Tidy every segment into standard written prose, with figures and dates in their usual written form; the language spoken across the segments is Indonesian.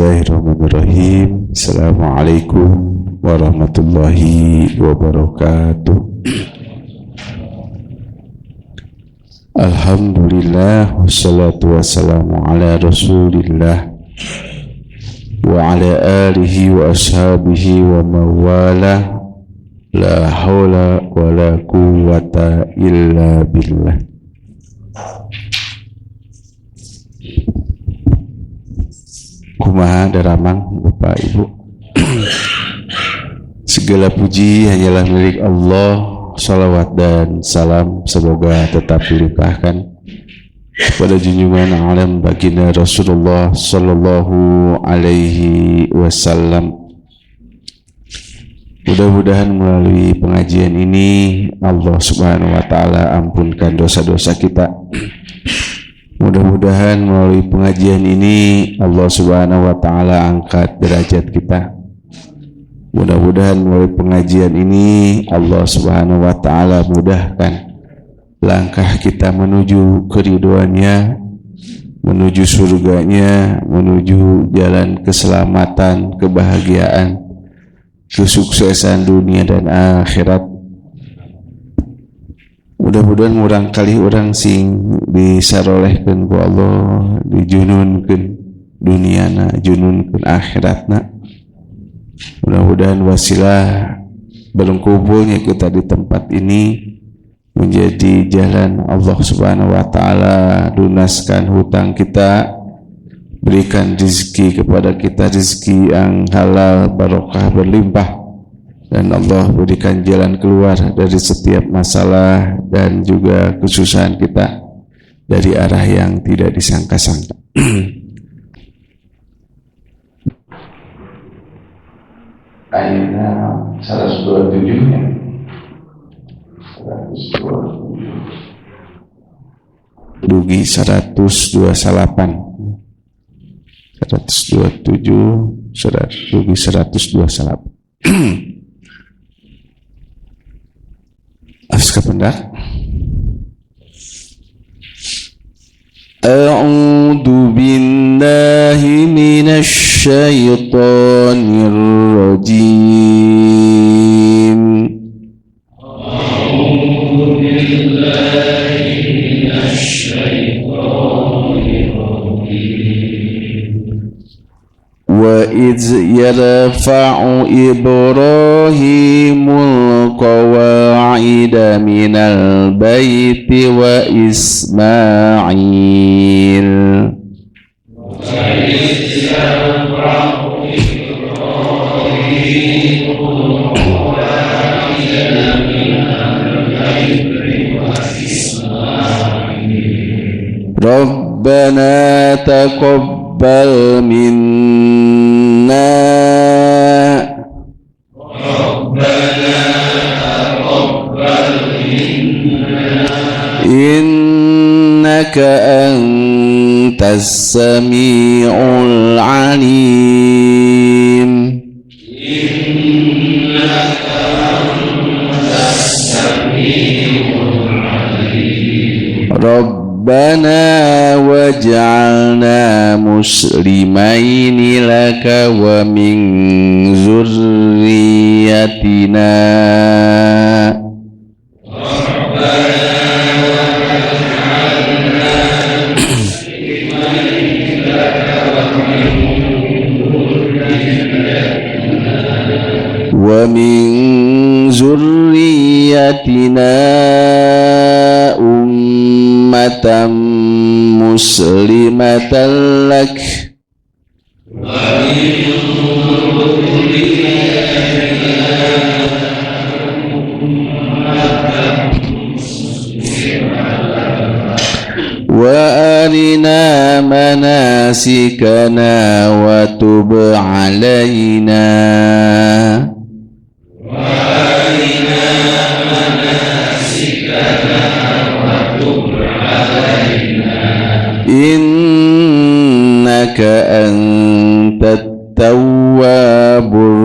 Bismillahirrahmanirrahim. Assalamualaikum warahmatullahi wabarakatuh. Alhamdulillah, wassalatu wassalamu ala rasulillah wa ala alihi wa ashabihi wa mawala. La hawla wa la quwwata illa billah. Kumaha daramang Bapak Ibu. Segala puji hanyalah milik Allah. Salawat dan salam semoga tetap dilimpahkan kepada junjungan alam baginda Rasulullah sallallahu alaihi wasallam. Mudah-mudahan melalui pengajian ini Allah Subhanahu wa taala ampunkan dosa-dosa kita. Mudah-mudahan melalui pengajian ini Allah Subhanahu wa taala angkat derajat kita. Mudah-mudahan melalui pengajian ini Allah Subhanahu wa taala mudahkan langkah kita menuju keridhoannya, menuju surganya, menuju jalan keselamatan, kebahagiaan, kesuksesan dunia dan akhirat. Mudah-mudahan murang kali orang sing disarolehkeun ku Allah, dijununkeun duniana, jununkeun akhiratna. Mudah-mudahan wasilah berkumpulnya kita di tempat ini menjadi jalan Allah Subhanahu wa taala, lunaskan hutang kita, berikan rezeki kepada kita, rezeki yang halal, barokah, berlimpah, dan Allah berikan jalan keluar dari setiap masalah dan juga kesusahan kita dari arah yang tidak disangka-sangka. Ayatnya 127 ya. 127. Dugi 128. 127 dugi 128. Aska pendak. A'udzu billahi minasy syaithanir rajim. A'udzu billahi minasy syaithanir rajim. Wa idz yarfa'u Ibrahimul qawa'ida minal baiti wa Ismail. Wa idz yarfa'u Ibrahimul qawa'ida minal baiti wa Ismail. Rabbana taqabbal minna. Innaka antas sami'ul alim. Innaka antas sami'ul alim. Rabbana waj'alna muslimaini laka wa min zurriyyatina. Wa min zurriyyatina ummatan muslimatan lak. Wa min zurriyyatina ummatan muslimatan lak. Wa arina manasikana wa tub alaina. Innaka antat tawwabur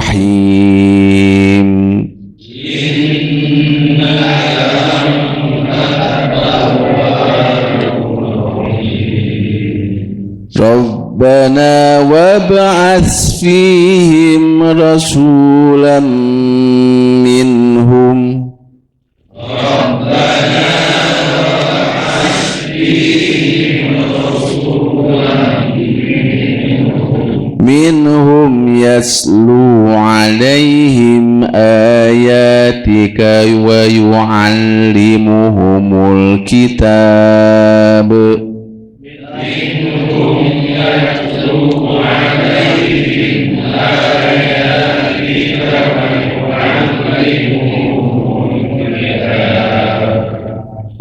rahim. Rabbana wa وابعث فيهم رسولا منهم يتلو عليهم آياتك ويعلمهم الكتاب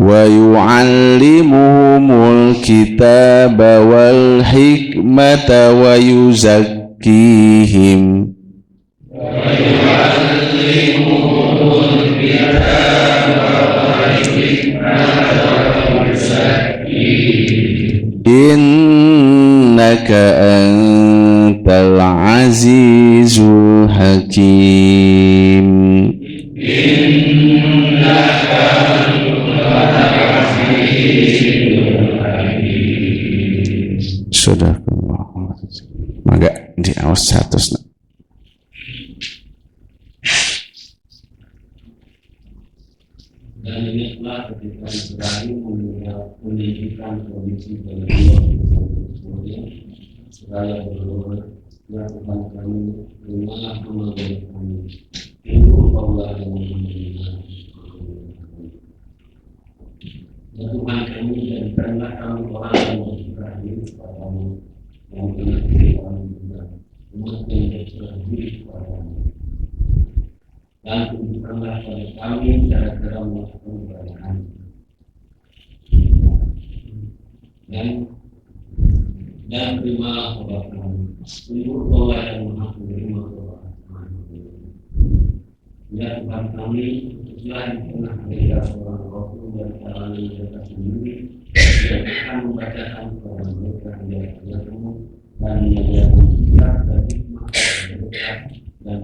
ويعلمهم الكتاب والحكمة ويزكيهم إنك أنت العزيز الحكيم Sudah maka di awas 100. Dan ingatlah ketika Ibrahim meninggikan kondisi dari Allah seraya berdoa, ya Tuhan kami, terimalah amal baik kami. Itu Allah yang mendengar. Ya Tuhan kami, jadikanlah kami orang yang beribadah kepadamu, yang benar kami juga, umat yang beribadah kepadamu. Dan tunjukkanlah pada kami cara-cara melakukan kebenaran. Dan terimalah tobat kami. Untuk Allah yang Maha Penerima tobat kami. Ya Tuhan kami, utuslah di tengah mereka seorang Rasul dan kalangan mereka sendiri yang akan membacakan kepada mereka ayat-ayat-Mu dan mengajarkan kitab dan hikmah kepada mereka dan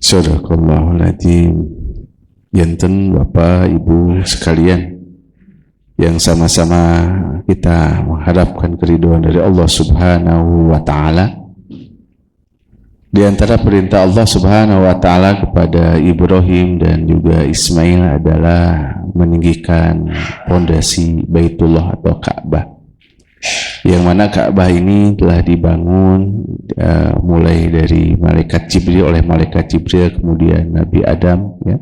Sadaqallahul Adzim. Janten Bapak Ibu sekalian yang sama-sama kita mengharapkan keridhaan dari Allah Subhanahu wa taala. Di antara perintah Allah Subhanahu wa taala kepada Ibrahim dan juga Ismail adalah meninggikan pondasi Baitullah atau Ka'bah. Yang mana Ka'bah ini telah dibangun mulai dari malaikat Jibril, oleh malaikat Jibril, kemudian Nabi Adam, ya.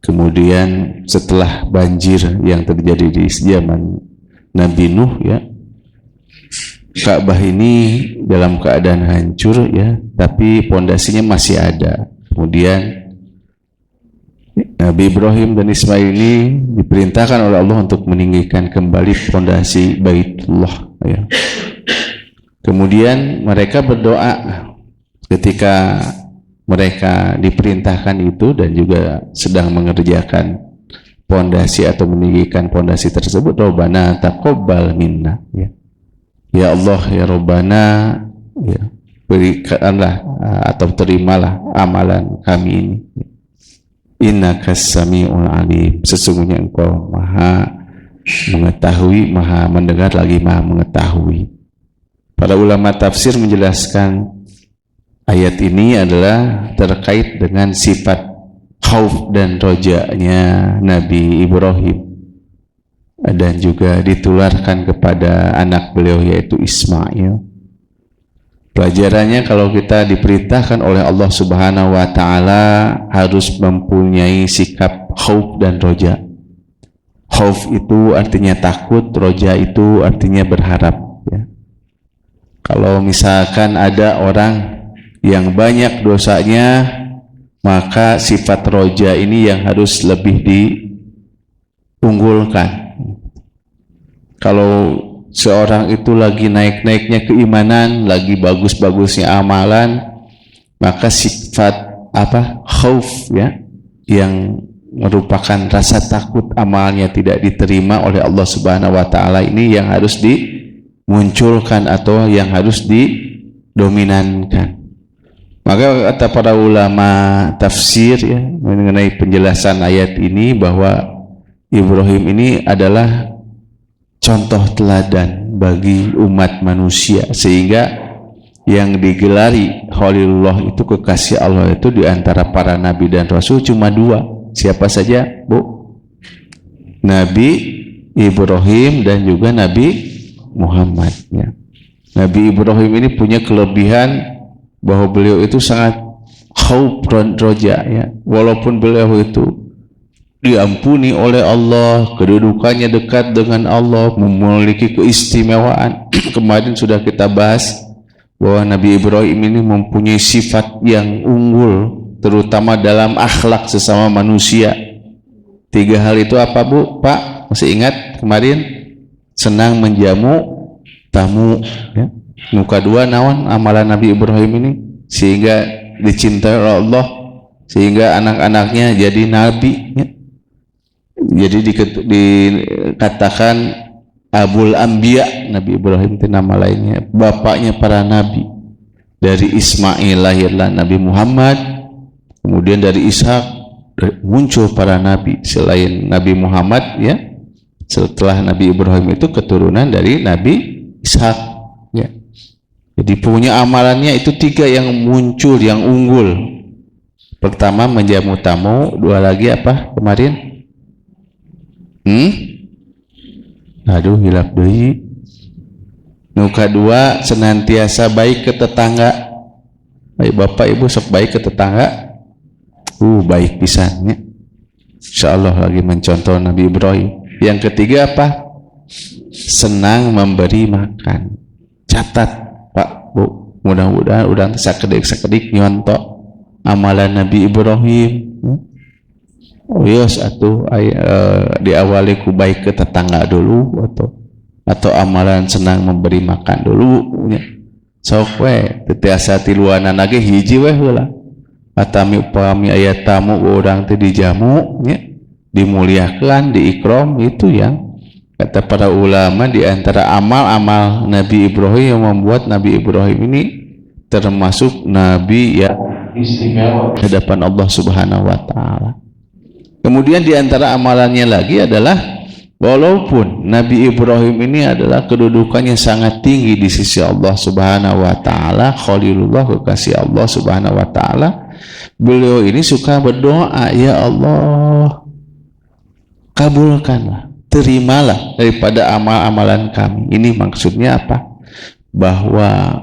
Kemudian setelah banjir yang terjadi di zaman Nabi Nuh, ya, Ka'bah ini dalam keadaan hancur, ya, tapi pondasinya masih ada. Kemudian Nabi Ibrahim dan Ismail ini diperintahkan oleh Allah untuk meninggikan kembali pondasi Baitullah, ya. Kemudian mereka berdoa ketika mereka diperintahkan itu dan juga sedang mengerjakan pondasi atau meninggikan pondasi tersebut, Rabbana taqabbal minna, ya. Ya Allah, ya Rabbana, ya, berikanlah atau terimalah amalan kami ini. Innakas sami'ul alim, sesungguhnya Engkau Maha mengetahui, Maha mendengar, lagi Maha mengetahui. Para ulama tafsir menjelaskan ayat ini adalah terkait dengan sifat khauf dan rojanya Nabi Ibrahim dan juga ditularkan kepada anak beliau yaitu Ismail. Pelajarannya, kalau kita diperintahkan oleh Allah Subhanahu wa taala harus mempunyai sikap khauf dan roja. Khauf itu artinya takut, roja itu artinya berharap, ya. Kalau misalkan ada orang yang banyak dosanya, maka sifat roja ini yang harus lebih diunggulkan. Kalau seorang itu lagi naik-naiknya keimanan, lagi bagus-bagusnya amalan, maka sifat khauf, ya, yang merupakan rasa takut amalnya tidak diterima oleh Allah Subhanahu wa taala ini yang harus dimunculkan atau yang harus didominankan. Maka kata para ulama tafsir, ya, mengenai penjelasan ayat ini bahwa Ibrahim ini adalah contoh teladan bagi umat manusia, sehingga yang digelari Khalilullah itu kekasih Allah itu diantara para nabi dan rasul cuma dua. Siapa saja, Bu? Nabi Ibrahim dan juga Nabi Muhammad, ya. Nabi Ibrahim ini punya kelebihan bahwa beliau itu sangat khauf roja, ya. Walaupun beliau itu diampuni oleh Allah, kedudukannya dekat dengan Allah, memiliki keistimewaan. Kemarin sudah kita bahas bahwa Nabi Ibrahim ini mempunyai sifat yang unggul, terutama dalam akhlak sesama manusia. 3 hal itu apa, Bu? Pak, masih ingat kemarin? Senang menjamu tamu, ya. Muka 2 naon amalan Nabi Ibrahim ini sehingga dicintai oleh Allah, sehingga anak-anaknya jadi nabi, ya. Jadi dikatakan Abul Anbiya, Nabi Ibrahim itu nama lainnya, bapaknya para nabi. Dari Ismail lahirlah Nabi Muhammad, kemudian dari Ishak muncul para nabi selain Nabi Muhammad, ya. Setelah Nabi Ibrahim itu keturunan dari Nabi Ishak, ya. Jadi punya amalannya itu 3 yang muncul, yang unggul. Pertama menjamu tamu, 2 lagi apa kemarin? Aduh, hilap deui. Nuka 2 senantiasa baik ke tetangga. Baik Bapak Ibu sok baik ke tetangga. Baik pisannya. Insyaallah lagi mencontoh Nabi Ibrahim. Yang ketiga apa? Senang memberi makan. Catat Pak Bu, mudah-mudahan udang sakedik nyontok amalan Nabi Ibrahim. Oh yes, atuh diawali ku baik ke tetangga dulu, atau amalan senang memberi makan dulu, ya. Sok we tetiasa tiluanan lagi hiji we heula. Atami upami aya tamu urang teh dijamu, ya. Dimuliakan, diikram, itu yang kata para ulama di antara amal-amal Nabi Ibrahim yang membuat Nabi Ibrahim ini termasuk nabi yang istimewa di hadapan Allah Subhanahu wa taala. Kemudian di antara amalannya lagi adalah walaupun Nabi Ibrahim ini adalah kedudukannya sangat tinggi di sisi Allah Subhanahu wa taala, Khalilullah, kekasih Allah Subhanahu wa taala, beliau ini suka berdoa, ya Allah, kabulkanlah, terimalah daripada amal-amalan kami. Ini maksudnya apa? Bahwa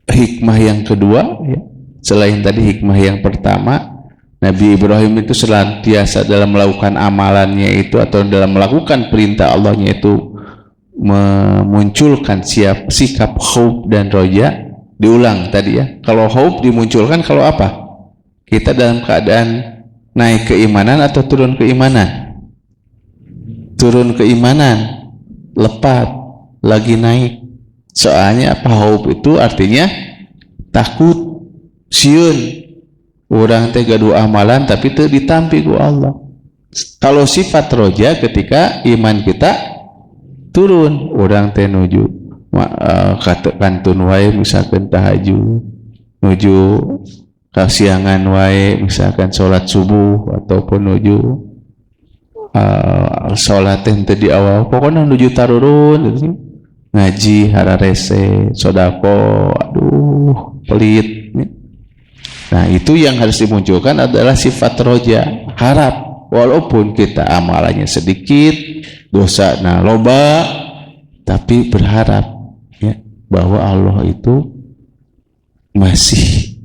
hikmah yang kedua, ya, selain tadi hikmah yang pertama, Nabi Ibrahim itu senantiasa dalam melakukan amalannya itu atau dalam melakukan perintah Allahnya itu memunculkan sikap khauf dan roja. Diulang tadi, ya. Kalau khauf dimunculkan kalau apa? Kita dalam keadaan naik keimanan atau turun keimanan? Turun keimanan, lepat, lagi naik. Soalnya apa? Khauf itu artinya takut, sieun. Orang teh gaduh amalan tapi teu ditampi ku Allah. Kalau sifat roja ketika iman kita turun, orang teh nuju kantun wae misalkan tahajud, nuju kasiangan wae misalkan salat subuh, ataupun nuju salat teh di awal pokoknya nuju tarurun gitu. Ngaji hararese, sodako, aduh pelit. Nah, itu yang harus dimunculkan adalah sifat roja, harap, walaupun kita amalannya sedikit, dosa loba, tapi berharap, ya, bahwa Allah itu masih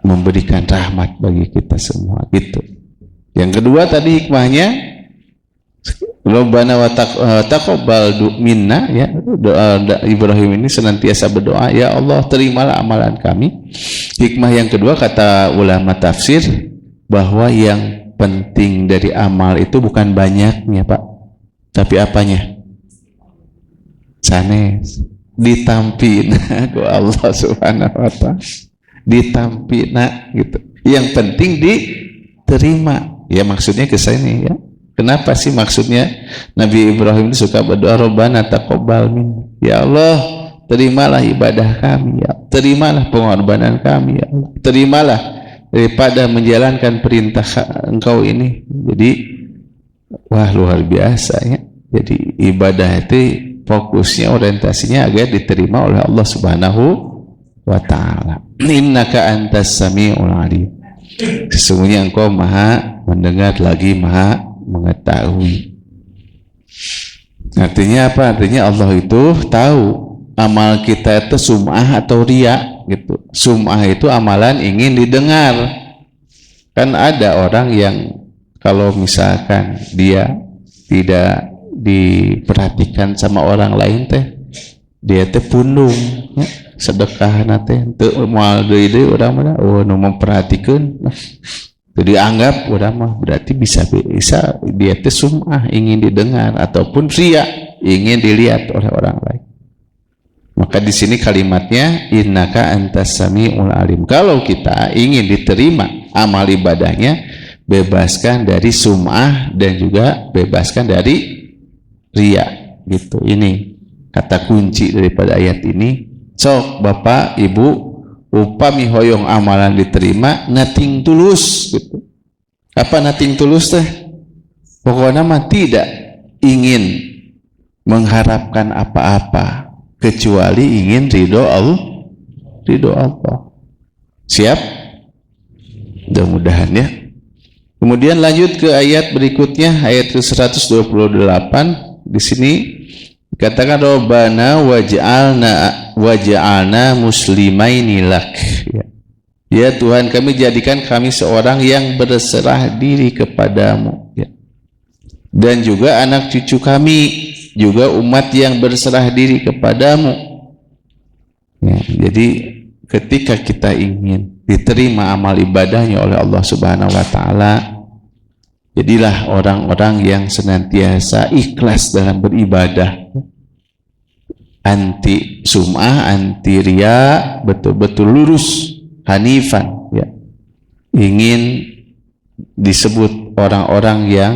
memberikan rahmat bagi kita semua, gitu. Yang kedua tadi hikmahnya, Rabbana wa taqabbal minna, ya. Doa Ibrahim ini senantiasa berdoa, ya Allah, terimalah amalan kami. Hikmah yang kedua kata ulama tafsir, bahwa yang penting dari amal itu bukan banyaknya, Pak, tapi apanya? Sanes ditampina ku Allah Subhanahu wa taala. Ditampina gitu. Yang penting diterima. Ya maksudnya ke sini, ya. Kenapa sih maksudnya Nabi Ibrahim itu suka berdoa, Rabbana taqabbal minna. Ya Allah, terimalah ibadah kami, ya. Terimalah pengorbanan kami, ya Allah. Terimalah daripada menjalankan perintah Engkau ini. Jadi Wah, luar biasa ya. Jadi ibadah itu fokusnya, orientasinya agar diterima oleh Allah Subhanahu wa ta'ala. Innaka antas sami'ul alim. Sesungguhnya engkau maha mendengar lagi maha mengetahui. Artinya apa? Artinya Allah itu tahu amal kita itu sum'ah atau riya gitu. Sum'ah itu amalan ingin didengar. Kan ada orang yang kalau misalkan dia tidak diperhatikan sama orang lain teh, dia teh pundung ya, sedekah nate teu moal deui urang mah nu memperhatikan nah, itu dianggap urang mah berarti bisa dia teh sum'ah ingin didengar ataupun riya ingin dilihat oleh orang lain. Maka di sini kalimatnya innaka antas sami'ul alim. Kalau kita ingin diterima amal ibadahnya, bebaskan dari sum'ah dan juga bebaskan dari riya gitu. Ini kata kunci daripada ayat ini. Sok bapak ibu upami hoyong amalan diterima nating tulus gitu. Apa nating tulus teh? Pokoknya mah tidak ingin mengharapkan apa-apa kecuali ingin ridho Allah. Siap? Mudah-mudahan ya. Kemudian lanjut ke ayat berikutnya, ayat ke-128. Di sini dikatakan Rabbana waj'alna muslimaini lak. Ya Tuhan, kami jadikan kami seorang yang berserah diri kepadamu ya. Dan juga anak cucu kami juga umat yang berserah diri kepadamu ya. Jadi ketika kita ingin diterima amal ibadahnya oleh Allah Subhanahu wa ta'ala, jadilah orang-orang yang senantiasa ikhlas dalam beribadah, anti sum'ah, anti riya, betul-betul lurus, hanifan ya. Ingin disebut orang-orang yang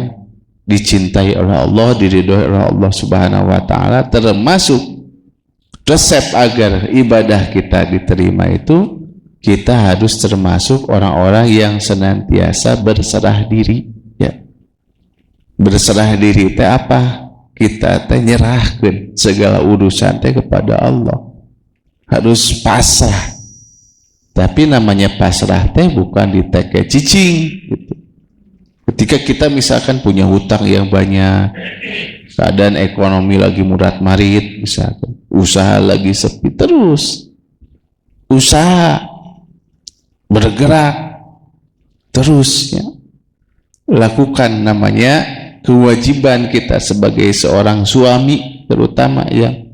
dicintai oleh Allah, diridhoi oleh Allah Subhanahu wa ta'ala. Termasuk resep agar ibadah kita diterima itu, kita harus termasuk orang-orang yang senantiasa berserah diri ya. Berserah diri teh apa? Kita teh nyerahkeun segala urusan teh kepada Allah, harus pasrah. Tapi namanya pasrah teh bukan diteke cicing gitu. Ketika kita misalkan punya hutang yang banyak, keadaan ekonomi lagi murat marit, misalkan usaha lagi sepi, terus usaha bergerak terus ya. Lakukan namanya kewajiban kita sebagai seorang suami, terutama yang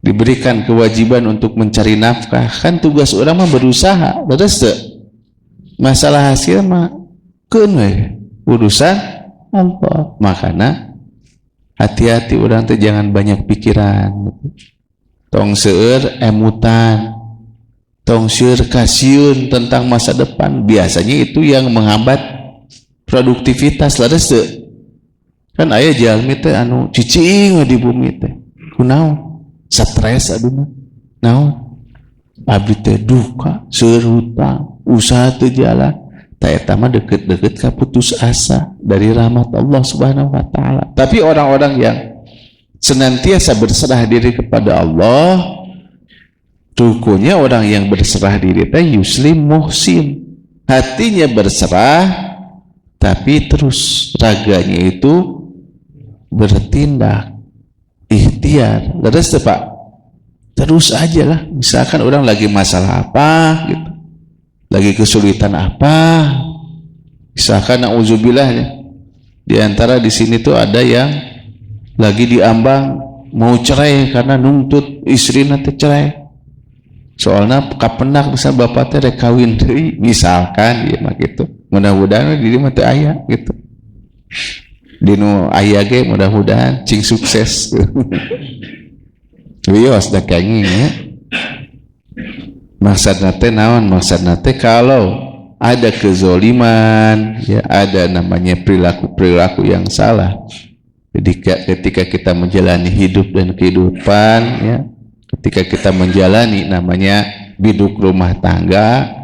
diberikan kewajiban untuk mencari nafkah. Kan tugas orang mah berusaha, terus masalah hasil mah keun we urusan Allah. Makanya hati-hati orang teh jangan banyak pikiran, tong seueur emutan, tong seueur kasiun tentang masa depan. Biasanya itu yang menghambat produktivitas. Laras teu kan aya jalmi teh anu cicing di bumi teh kunaon stres aduh naon abdi teh duka seueur hutang usaha teu jalan. Eta mah deket-deket ka putus asa dari rahmat Allah Subhanahu wa ta'ala. Tapi orang-orang yang senantiasa berserah diri kepada Allah, rukunnya orang yang berserah diri teh yuslim muhsin, hatinya berserah tapi terus raganya itu bertindak ikhtiar. Terus Pak, terus aja lah. Misalkan orang lagi masalah apa gitu, lagi kesulitan apa, misalkan na'udzubillah ya, di antara di sini tuh ada yang lagi diambang mau cerai karena nuntut istrina teh cerai, soalnya kapenak bisa bapak teh rek kawin deui misalkan ya mah gitu. Mudah-mudahan diri mah teu aya gitu, dinu aya ge mudah-mudahan cing sukses. Wios da kenging ya. Maksudna teh naon? Maksudna teh kalau ada kezoliman ya, ada namanya perilaku yang salah. Jadi ketika kita menjalani hidup dan kehidupan ya, ketika kita menjalani namanya biduk rumah tangga,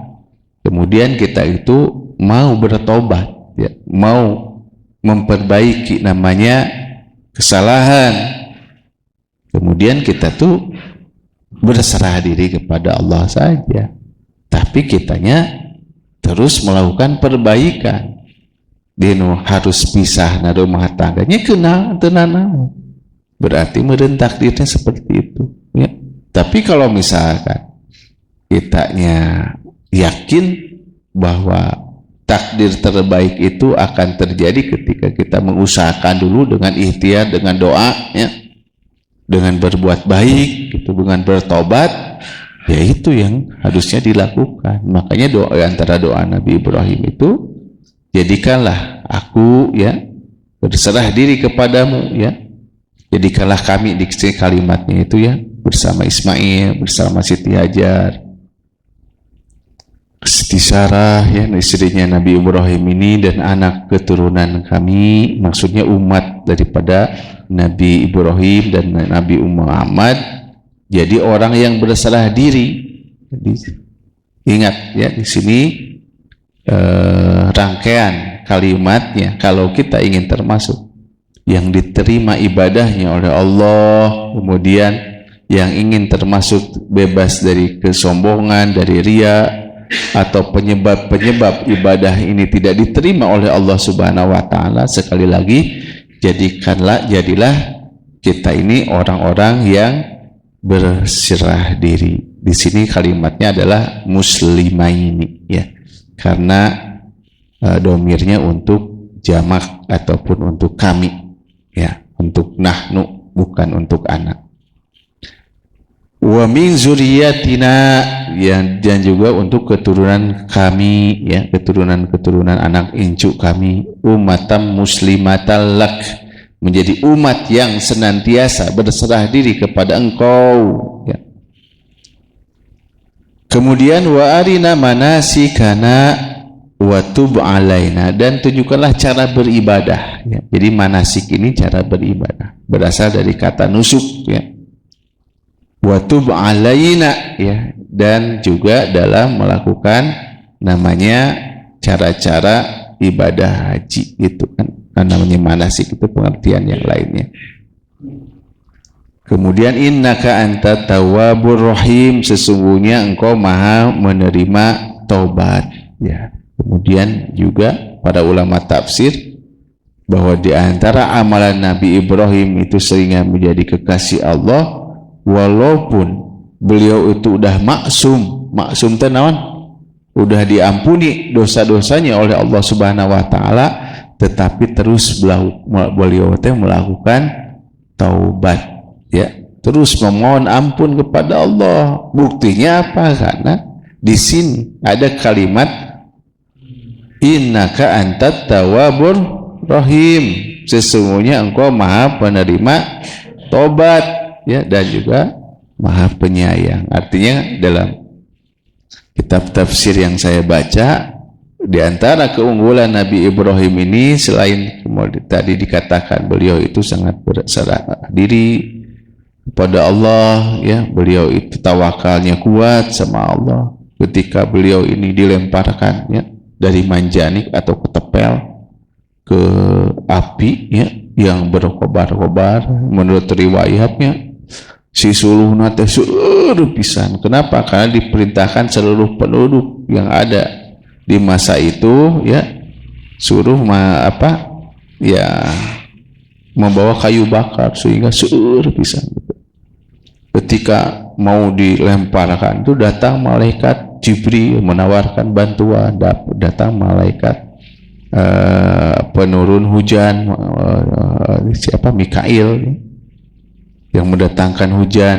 kemudian kita itu mau bertobat ya, mau memperbaiki, namanya kesalahan. Kemudian kita tuh berserah diri kepada Allah saja, tapi kitanya terus melakukan perbaikan. Dino harus pisah na rumah tangganya kena tenana, berarti merentak dirinya seperti itu ya. Tapi kalau misalkan kitanya yakin bahwa takdir terbaik itu akan terjadi ketika kita mengusahakan dulu dengan ikhtiar, dengan doa ya, dengan berbuat baik gitu, dengan bertobat, ya itu yang harusnya dilakukan. Makanya doa, antara doa Nabi Ibrahim itu, jadikanlah aku ya berserah diri kepadamu ya, jadikanlah kami, di kalimatnya itu ya, bersama Ismail, bersama Siti Hajar, Siti Sarah ya, istrinya Nabi Ibrahim ini, dan anak keturunan kami, maksudnya umat daripada Nabi Ibrahim dan Nabi Muhammad, jadi orang yang berserah diri. Jadi, ingat ya, di sini rangkaian kalimatnya, kalau kita ingin termasuk yang diterima ibadahnya oleh Allah, kemudian yang ingin termasuk bebas dari kesombongan, dari ria, atau penyebab-penyebab ibadah ini tidak diterima oleh Allah Subhanahu wa taala, sekali lagi jadilah kita ini orang-orang yang berserah diri. Di sini kalimatnya adalah muslimaini ya, karena domirnya untuk jamak ataupun untuk kami ya, untuk nahnu, bukan untuk anak. Wa min zuriyatina ya, dan juga untuk keturunan kami ya, keturunan anak incu kami, umatam muslimatan lak, menjadi umat yang senantiasa berserah diri kepada engkau ya. Kemudian wa arina manasikana wa tub alaina, dan tunjukkanlah cara beribadah ya. Jadi manasik ini cara beribadah, berasal dari kata nusuk ya, wa tub alaina ya, dan juga dalam melakukan namanya cara-cara ibadah haji itu kan, namanya manasik itu pengertian yang lainnya. Kemudian innaka anta tawwabur rahim, sesungguhnya engkau maha menerima taubat ya. Kemudian juga para ulama tafsir bahwa di antara amalan Nabi Ibrahim itu seringnya menjadi kekasih Allah, walaupun beliau itu udah maksum tenawan, udah diampuni dosa-dosanya oleh Allah Subhanahu wa taala, tetapi terus beliau melakukan taubat ya, terus memohon ampun kepada Allah. Buktinya apa? Karena di sini ada kalimat innaka antat tawwabur rahim, sesungguhnya engkau maha penerima taubat ya, dan juga maha penyayang. Artinya dalam kitab tafsir yang saya baca, di antara keunggulan Nabi Ibrahim ini, selain tadi dikatakan beliau itu sangat berserah diri kepada Allah ya, beliau itu tawakalnya kuat sama Allah. Ketika beliau ini dilemparkan ya dari manjanik atau ketepel ke api ya yang berkobar-kobar, menurut riwayatnya si suluhna teh seluruh pisan. Kenapa? Karena diperintahkan seluruh penduduk yang ada di masa itu ya, suruh membawa kayu bakar sehingga seluruh pisan. Ketika mau dilemparkan itu datang malaikat Jibril menawarkan bantuan, datang malaikat penurun hujan Mikail yang mendatangkan hujan.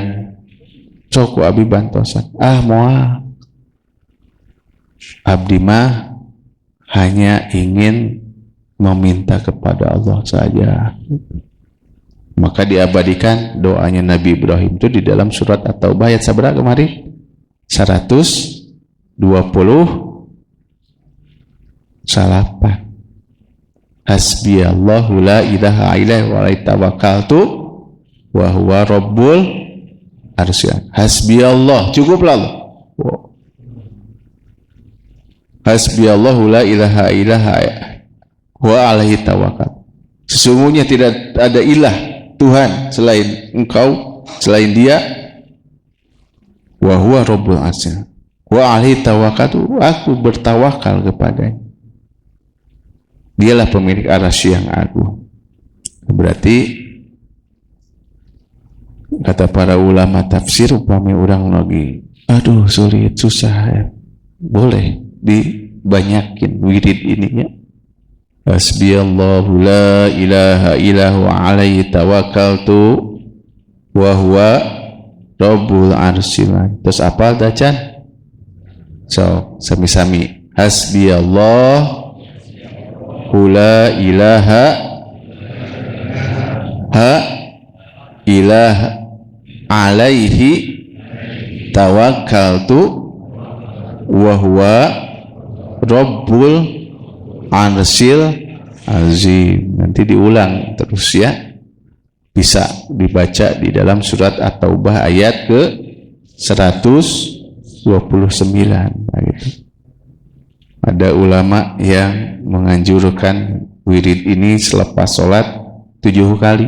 Sok abi bantosan, moal abdi mah hanya ingin meminta kepada Allah saja. Maka diabadikan doanya Nabi Ibrahim itu di dalam surat At-Taubah ayat saberapa kemarin? 128. Hasbiyallahu la ilaha illallah wa alaihi tawakkaltu wa huwa rabbul arsy. Hasbiyallah, cukuplah Allah. Hasbiyallahu la ilaha illallah wa alaihi tawakal. Sesungguhnya tidak ada ilah Tuhan selain engkau, selain dia. Wa huwa rabbul arsy wa alaihi tawakkaltu, aku bertawakal kepadanya. Dialah pemilik arasy yang agung. Berarti kata para ulama tafsir, upami urang lagi aduh sulit susah ya, boleh dibanyakin wirid ininya. Hasbiyallahu la ilaha illahu alaihi tawakkaltu wa huwa rabbul arsyil. Terus apa dacan? So sami-sami hasbiyallahu la ilaha ilaha alaihi tawakkaltu wa huwa rabbul arsyil azim. Nanti diulang terus ya, bisa dibaca di dalam surat At-Taubah ayat ke 129 gitu. Ada ulama yang menganjurkan wirid ini selepas sholat 7 kali.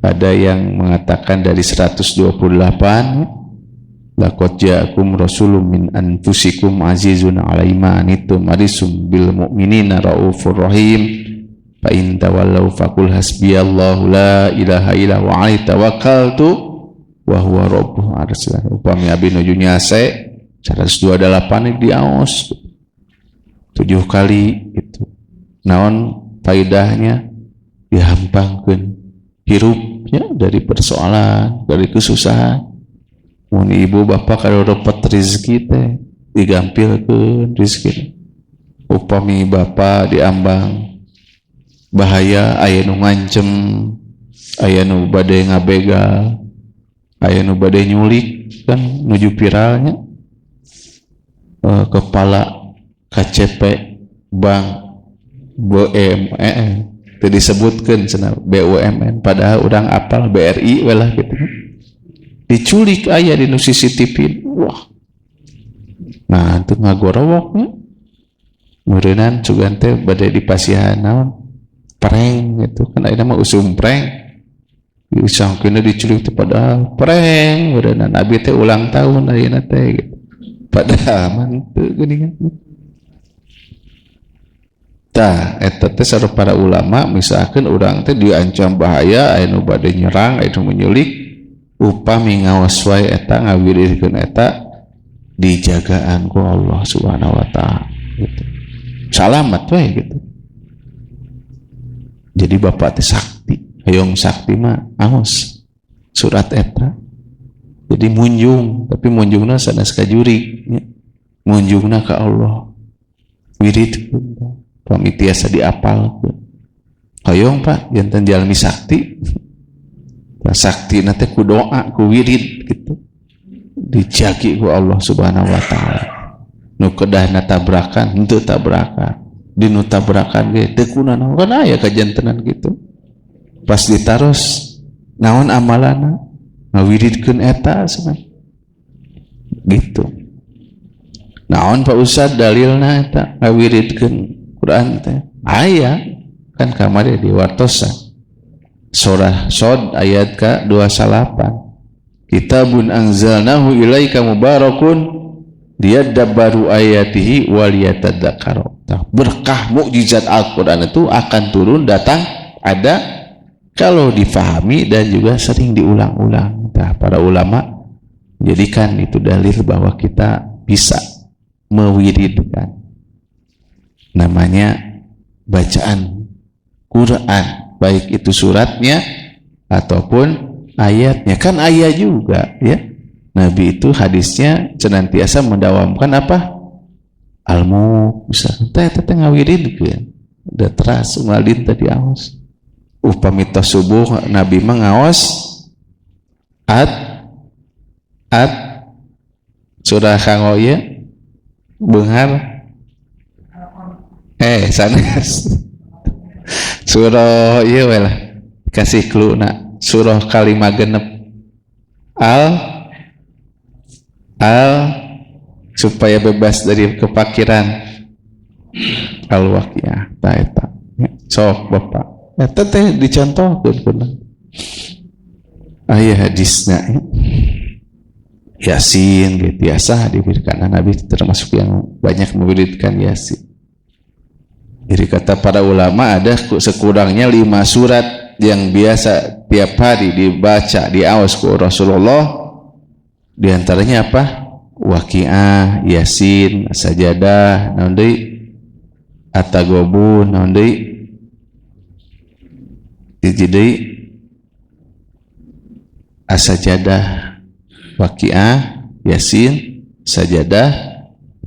Ada yang mengatakan dari 128, laqad ja'akum rasulun min anfusikum azizun 'alaihi ma anittum harisun bil mu'minina raufur rahim fa in tawallaw faqul hasbiyallahu la ilaha illa huwa 'alaihi tawakkaltu wa huwa rabbul arsyil. Upami abi nuju nyase 128 di aos 7 kali itu. Naon faedahnya? Dihampangkeun hirupnya dari persoalan, dari kesusahan. Mun ibu bapak kalau dapat rezeki teh digampilkeun rezeki. Upami bapak diambang bahaya, aya nu ngancem, aya nu bade ngabegal, aya nu bade nyulik kan nuju viralnya. Kepala KCP bank BUMN teu disebutkeun cenah BUMN, padahal urang apal BRI we lah gitu. Diculik aya di CCTV. Wah. Nah, itu ngagorowoknya. Meureunnan cugan teh bade dipasihan naon? Prank gitu. Kan aya mah usum prank. Disangkeuna diculik teh padahal prank. Meureunnan abi teh ulang tahun ayeuna teh gitu. Padahal mah teu geuningan. Tah eta teh sareng para ulama misalkan urang teh diancam bahaya, aya nu bade nyerang, aya nu menyulik, upami ngaos wae eta ngawiridkeun eta dijagaan ku Allah Subhanahu wa taala gitu. Salamat wae gitu. Jadi bapak teh sakti, hayong sakti mah aos surat eta. Jadi munjung, tapi munjungna sanes ka juri, munjungna ka Allah. Wiridkeun pami tiasa diapalkeun. Hayong Pak, janten jalmi sakti. Sakti nanti ku doa, ku wirid gitu, dijagi ku Allah Subhanahu wa taala. Nu kedahna tabrakan, henteu tabrakan. Dinu tabrakan ge teu kunaon, kan aya kajantenan gitu. Pas ditaros naon amalana? Ngawiridkeun eta cenah. Gitu. Naon Pak Ustad dalilna eta ngawiridkeun Quran teh? Aya kan kamari diwartosan. Surah Shad ayat ke-28. Kitabun anzalnahu ilaika mubarakun liyadabbaru ayatihi waliyatadzakkaru. Berkah mukjizat Al-Qur'an itu akan turun datang ada kalau difahami dan juga sering diulang-ulang. Nah, para ulama menjadikan itu dalil bahwa kita bisa mewiridkan namanya bacaan Quran, baik itu suratnya ataupun ayatnya. Kan ayat juga ya, Nabi itu hadisnya senantiasa mendawamkan apa? Almu bisa teh ngawiridkeun udah teras umalin tadi aos. Upami tos subuh Nabi mah ngaos surah kanggo ieu beunghar sanes surah ieu we lah kasih cluena surah kalimah genep al supaya bebas dari kepakiran al-waqiah ta eta sok Bapak eta teh dicontohkeun kuna aya hadisna Yasin gitu biasa diberikan Nabi termasuk yang banyak memberikan Yasin. Jadi kata para ulama ada sekurangnya 5 surat yang biasa tiap hari dibaca diawas ku Rasulullah. Di antaranya apa? Waqiah, Yasin, Sajadah, naon deui? At-Taghabun, naon deui? Jadi As-Sajadah, Waqiah, Yasin, Sajadah,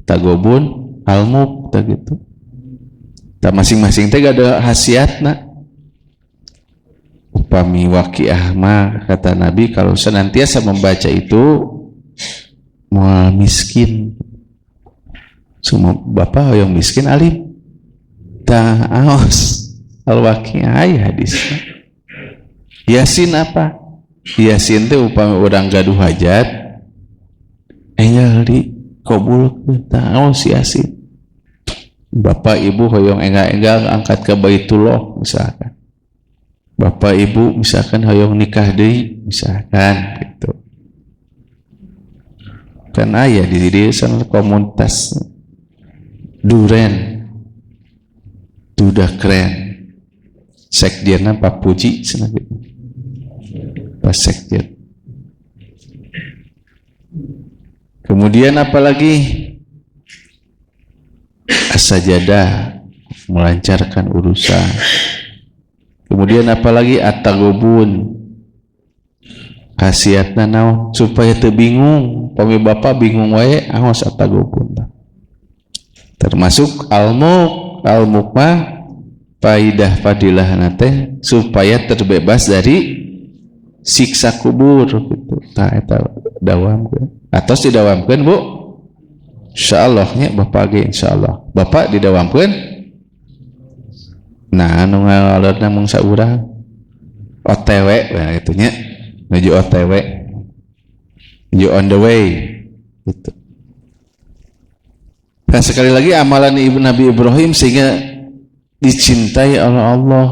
Taghabun, Al-Mulk gitu. Ta masing-masing teh ada khasiatna. Upami Waqiah mah kata Nabi kalau senantiasa membaca itu moal miskin. Semua bapak yang miskin alim. Ta'aos Al-Waqiah aya hadisnya. Yasin apa? Yasin teh upami urang gaduh hajat enggal di kabulkeun taos Yasin. Bapak ibu hoyong enggal-enggal angkat ke Baitullah misalkan. Bapak ibu misalkan hoyong nikah deui misalkan gitu. Kan aya di sana komunitas Duren Duda keren sekjenna Pak Puji cenah gitu. Pas sekjen. Kemudian apalagi As-Sajadah melancarkan urusan. Kemudian apalagi At-Taghabun khasiatna naon supaya teu bingung pami bapak bingung wae aos At-Taghabun. Termasuk Al-Mulk mah faidah fadilahna teh supaya terbebas dari siksa kubur gitu. Tah eta dawamkeun. Atos didawamkeun Bu? Insyaallah nya Bapak ge insyaallah. Bapak didawamkeun? Nah, anu ngalorna mung saurang. OTW nah itu nya. Menuju OTW. You on the way. Gitu. Nah, sekali lagi amalan Ibu Nabi Ibrahim sehingga dicintai oleh Allah.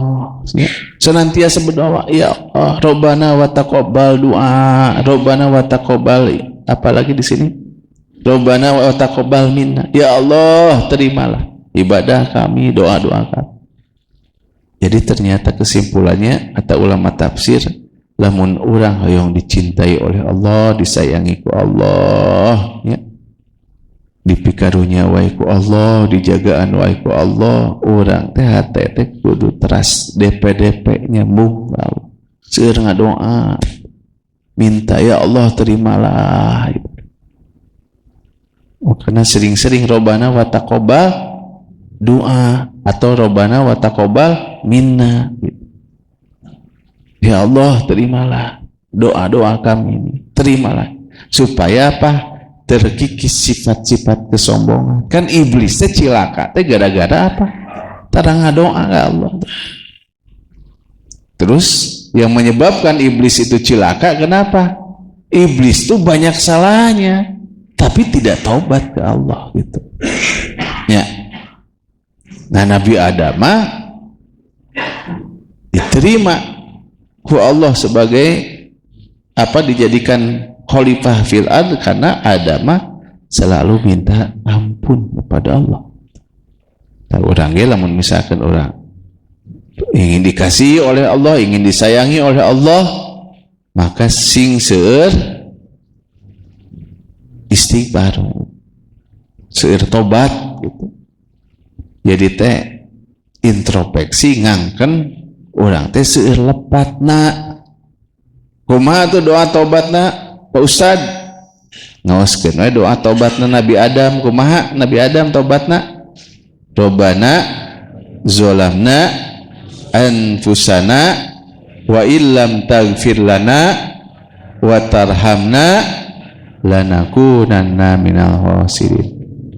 Senantiasa berdoa, ya Allah, Rabbana wa taqabbal doa, Rabbana wa taqabbal. Apalagi di sini, Rabbana wa taqabbal minna. Ya Allah, terimalah ibadah kami, doa-doa kami. Jadi ternyata kesimpulannya kata ulama tafsir, lamun urang hoyong dicintai oleh Allah, disayangi ku Allah, ya. Dipikarunya wae ku Allah, dijagaan wae ku Allah, urang teh hate teh kudu teras DP nyambung seueur ngadoa minta ya Allah terimalah. Karena sering-sering Rabbana wa taqabbal doa atau Rabbana wa taqabbal minna. Ya Allah terimalah doa-doa kami ini, terimalah supaya apa? Terkikis sifat-sifat kesombongan. Kan iblis teh cilaka teh gara-gara apa? Tara ngadoa ka Allah. Terus yang menyebabkan iblis itu cilaka kenapa? Iblis itu banyak salahnya tapi tidak taubat ke Allah gitu. Ya. Nah, Nabi Adam diterima ku Allah sebagai apa dijadikan khalifah fil ard karena Adam selalu minta ampun kepada Allah. Nah, orang ge lamun misalkan orang ingin dikasihi oleh Allah, ingin disayangi oleh Allah, maka sing seueur istighfar, seueur tobat gitu. Jadi teh introspeksi ngangken orang teh seueur lepatna. Kumaha tuh doa tobatna? Pak Ustad ngaoskeun we doa tobatna Nabi Adam. Kumaha Nabi Adam tobatna? Rabbana zalamna anfusana wa illam taghfir lana wa tarhamna lanakunanna minal khasirin.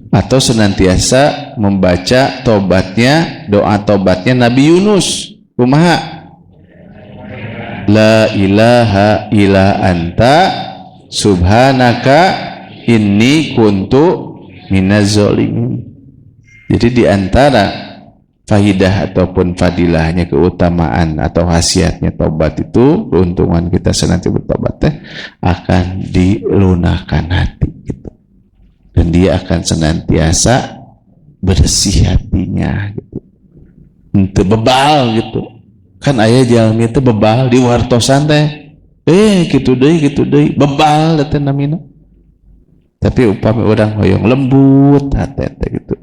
Atau senantiasa membaca tobatnya, doa tobatnya Nabi Yunus. Kumaha? La ilaha illa anta subhanaka inni kuntu minaz zalimin. Jadi di antara faidah ataupun fadilahnya, keutamaan atau khasiatnya tobat itu, keuntungan kita senantiasa bertobat akan dilunakkan hati gitu. Dan dia akan senantiasa bersih hatinya gitu. Ente bebal gitu. Kan aya jalmi teh bebal di wartosan teh. Gitu deui bebal teh namina. Tapi upami orang hoyong lembut hati gitu.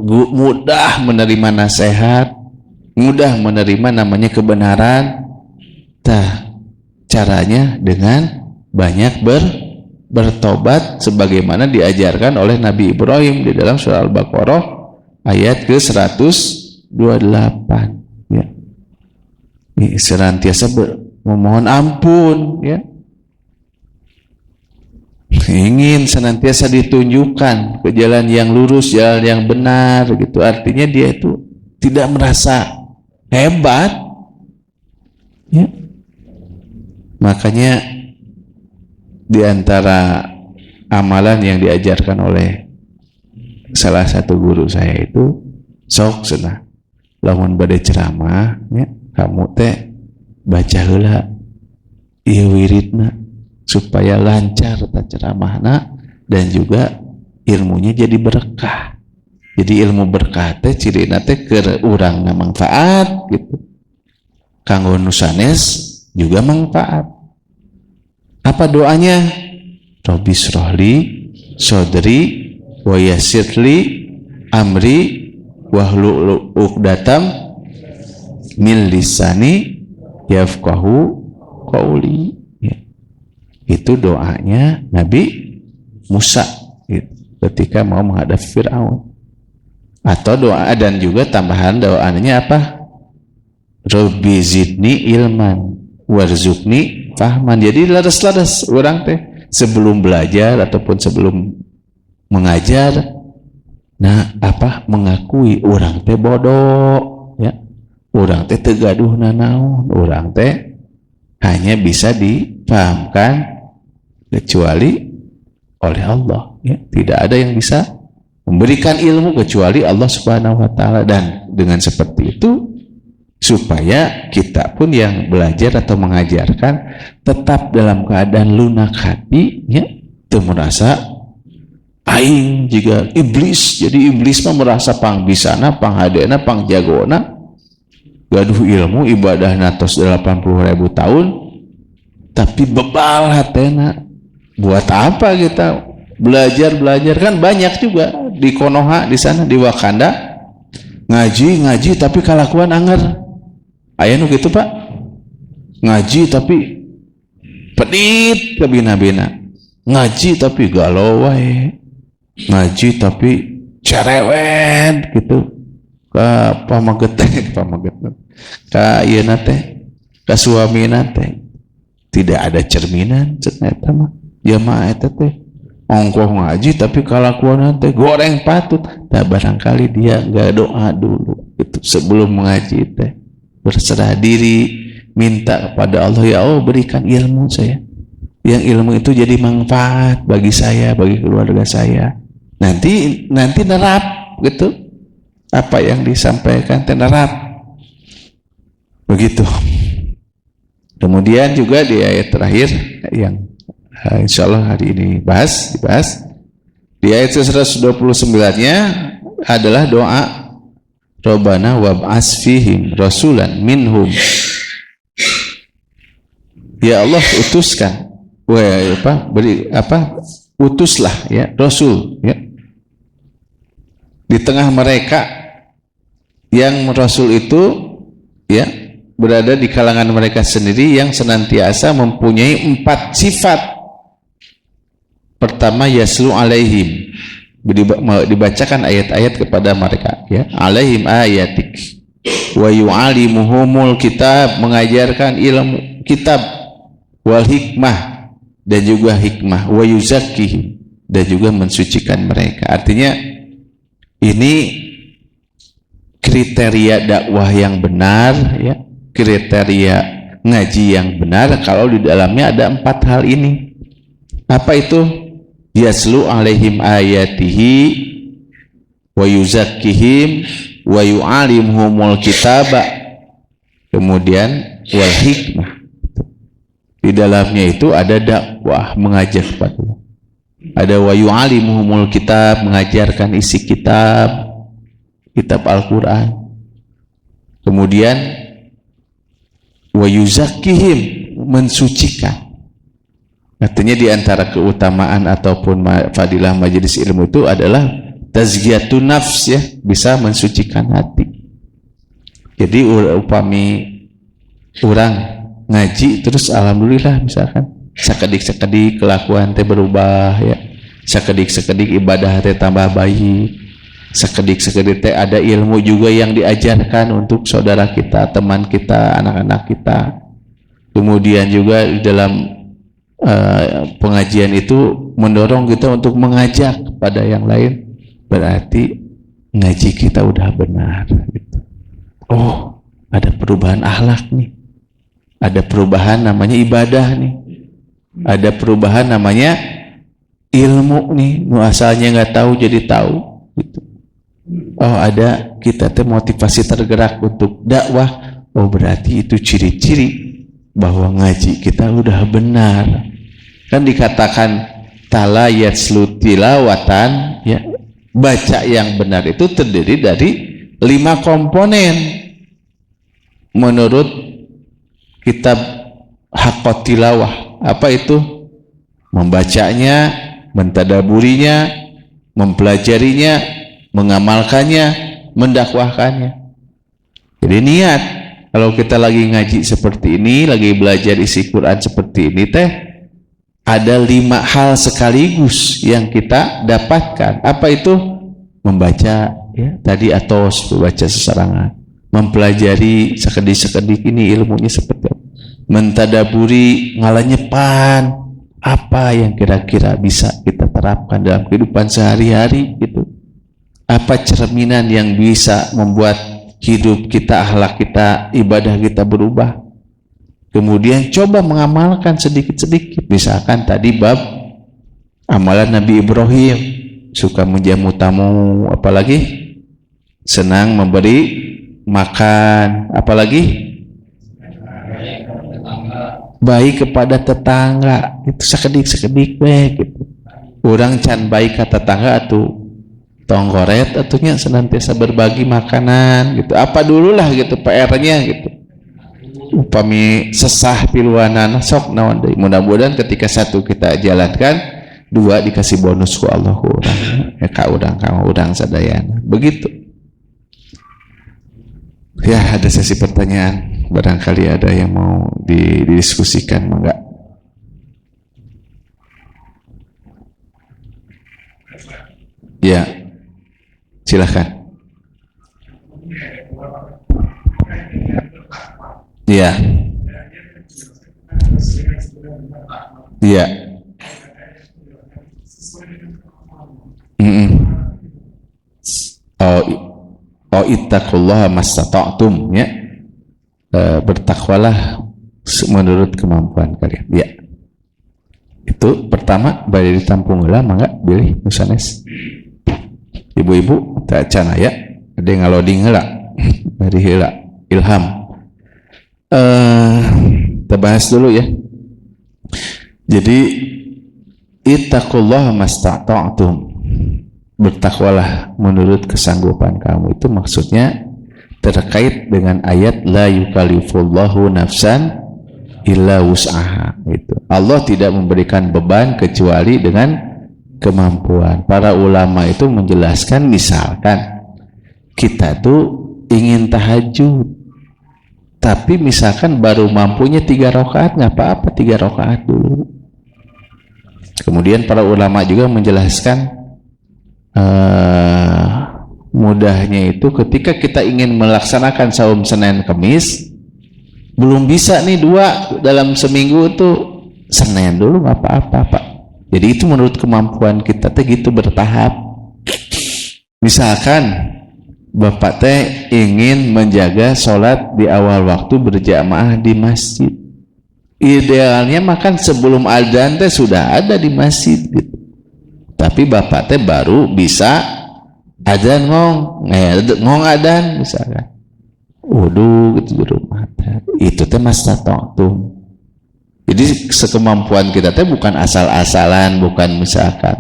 Mudah menerima nasihat, mudah menerima namanya kebenaran. Caranya dengan banyak bertobat sebagaimana diajarkan oleh Nabi Ibrahim di dalam surah Al-Baqarah ayat ke-128 ya. Senantiasa memohon ampun ya. Ingin senantiasa ditunjukkan ke jalan yang lurus, jalan yang benar gitu. Artinya dia itu tidak merasa hebat ya. Makanya di antara amalan yang diajarkan oleh salah satu guru saya itu sok cenah lamun bade ceramah ya, kamu teh baca heula ieu wiridna supaya lancar ta ceramahna dan juga ilmunya jadi berkah. Jadi ilmu berkah teh cirina teh keur urangna manfaat gitu. Kanggo nu sanes juga manfaat. Apa doanya? Rabbi shrahli sodri wa yassirli amri wahlul 'uqdatam min lisani yafqahu qauli. Itu doanya Nabi Musa gitu, ketika mau menghadap Fir'aun. Atau doa dan juga tambahan doanya apa? Rabbi zidni ilman warzuqni fahman. Jadi laras-laras orang teh sebelum belajar ataupun sebelum mengajar mengakui orang teh bodoh ya. Orang teh teu gaduh nanaon, orang teh hanya bisa dipahamkan kecuali oleh Allah ya. Tidak ada yang bisa memberikan ilmu kecuali Allah Subhanahu wa taala. Dan dengan seperti itu supaya kita pun yang belajar atau mengajarkan tetap dalam keadaan lunak hati ya, teu merasa aing juga iblis. Jadi iblis mah merasa pangbisana, panghadena, pangjagona, gaduh ilmu ibadahna tos 80.000 tahun tapi bebal hatena. Buat apa kita belajar kan banyak juga di Konoha di sana di Wakanda ngaji tapi kalakuan anggar. Aya nu kitu Pak. Ngaji tapi pedit ke bina-bina. Ngaji tapi galau wae. Ngaji tapi cerewet gitu. Ka pamagetet ka ieu na teh ka suamina teh tidak ada cerminan cenah mah. Ya mah eta teh ongkoh ngaji tapi kalakuan teh goreng patut. Nah barangkali dia enggak doa dulu itu sebelum mengaji teh, berserah diri minta kepada Allah, ya Allah berikan ilmu saya yang ilmu itu jadi manfaat bagi saya, bagi keluarga saya. Nanti nerap gitu apa yang disampaikan, nerap begitu. Kemudian juga di ayat terakhir yang insya Allah hari ini dibahas di ayat 129-nya adalah doa Rabbana wab'as fihim rasulan minhum. Ya Allah utuskan, utuslah ya rasul ya di tengah mereka, yang rasul itu ya berada di kalangan mereka sendiri yang senantiasa mempunyai 4 sifat. Pertama, yaslu alaihim, dibacakan ayat-ayat kepada mereka ya, alaihim ayatik wa yu'alimuhumul kitab, mengajarkan ilmu kitab, wal hikmah, dan juga hikmah, wa yuzakkihim, dan juga mensucikan mereka. Artinya ini kriteria dakwah yang benar ya, kriteria ngaji yang benar kalau di dalamnya ada 4 hal ini. Apa itu? Yaslu alaihim ayatihi wa yuzakkihim wa yu'allimuhumul kitaba, kemudian wal hikmah. Di dalamnya itu ada dakwah, mengajak kepada Allah. Ada wa yu'allimuhumul kitab, mengajarkan isi kitab Al-Quran. Kemudian wa yuzakkihim, mensucikan. Artinya di antara keutamaan ataupun fadilah majelis ilmu itu adalah tazkiyatun nafs, ya, bisa mensucikan hati. Jadi upami orang ngaji terus alhamdulillah misalkan sakedik-sakedik kelakuan teh berubah, ya, sakedik-sakedik ibadah teh tambah baik, sakedik-sakedik teh ada ilmu juga yang diajarkan untuk saudara kita, teman kita, anak-anak kita. Kemudian juga di dalam pengajian itu mendorong kita untuk mengajak pada yang lain, berarti ngaji kita udah benar gitu. Oh, ada perubahan akhlak nih, ada perubahan namanya ibadah nih, ada perubahan namanya ilmu nih, nu asalnya nggak tahu jadi tahu gitu. Oh, ada kita teh motivasi tergerak untuk dakwah. Oh, berarti itu ciri-ciri bahwa ngaji kita udah benar. Kan dikatakan tala yatslu tilawatan, ya, baca yang benar itu terdiri dari 5 komponen menurut kitab Haqqat Tilawah. Apa itu? Membacanya, mentadaburinya, mempelajarinya, mengamalkannya, mendakwahkannya. Jadi niat, kalau kita lagi ngaji seperti ini, lagi belajar isi Quran seperti ini teh, ada 5 hal sekaligus yang kita dapatkan. Apa itu? Membaca, ya, tadi atos, membaca sesarangan, mempelajari sekedik-sekedik ini ilmunya seperti apa, mentadaburi, ngalanyepan apa yang kira-kira bisa kita terapkan dalam kehidupan sehari-hari gitu. Apa cerminan yang bisa membuat hidup kita, akhlak kita, ibadah kita berubah. Kemudian coba mengamalkan sedikit-sedikit. Misalkan tadi bab amalan Nabi Ibrahim, suka menjamu tamu, apalagi senang memberi makan, apalagi baik kepada tetangga. Itu sekedik-sekedik gitu. Orang can baik ke tetangga atau tonggoret atunya senantiasa berbagi makanan gitu. Apa dululah gitu PR-nya gitu. Upami sesah piluanan sok naon deui. Mudah-mudahan ketika 1 kita jalankan, 2 dikasih bonus ku Allah ku urang, ya, ka urang ka urang sadayana. Begitu. Ya, ada sesi pertanyaan. Barangkali ada yang mau didiskusikan, mangga. Ya. Silakan. Iya. Iya. Oh ittaqullaha mastata'tum, ya. Bertakwalah menurut kemampuan kalian. Ya. Itu pertama bari ditampung heula mangga bilih nu sanes. Ibu-ibu tak can aya ada ngaloding heula bari heula ilham. Kita bahas dulu ya. Jadi ittaqullaha mastata'tum, bertakwalah menurut kesanggupan kamu. Itu maksudnya terkait dengan ayat la yukallifullahu nafsan illa wus'aha. Itu Allah tidak memberikan beban kecuali dengan kemampuan. Para ulama itu menjelaskan, misalkan kita tuh ingin tahajud, tapi misalkan baru mampunya 3 rakaat, nggak apa-apa 3 rakaat dulu. Kemudian para ulama juga menjelaskan mudahnya itu ketika kita ingin melaksanakan saum Senin Kamis, belum bisa nih 2 dalam seminggu tuh, Senin dulu nggak apa-apa Pak. Jadi itu menurut kemampuan kita teh gitu, bertahap. Misalkan Bapak teh ingin menjaga sholat di awal waktu berjamaah di masjid, idealnya makan sebelum adzan teh sudah ada di masjid gitu. Tapi Bapak teh baru bisa adzan ngong adzan misalkan wudu gitu di rumah itu teh mastata'tum. Jadi sekemampuan kita teh bukan asal-asalan, bukan misalkan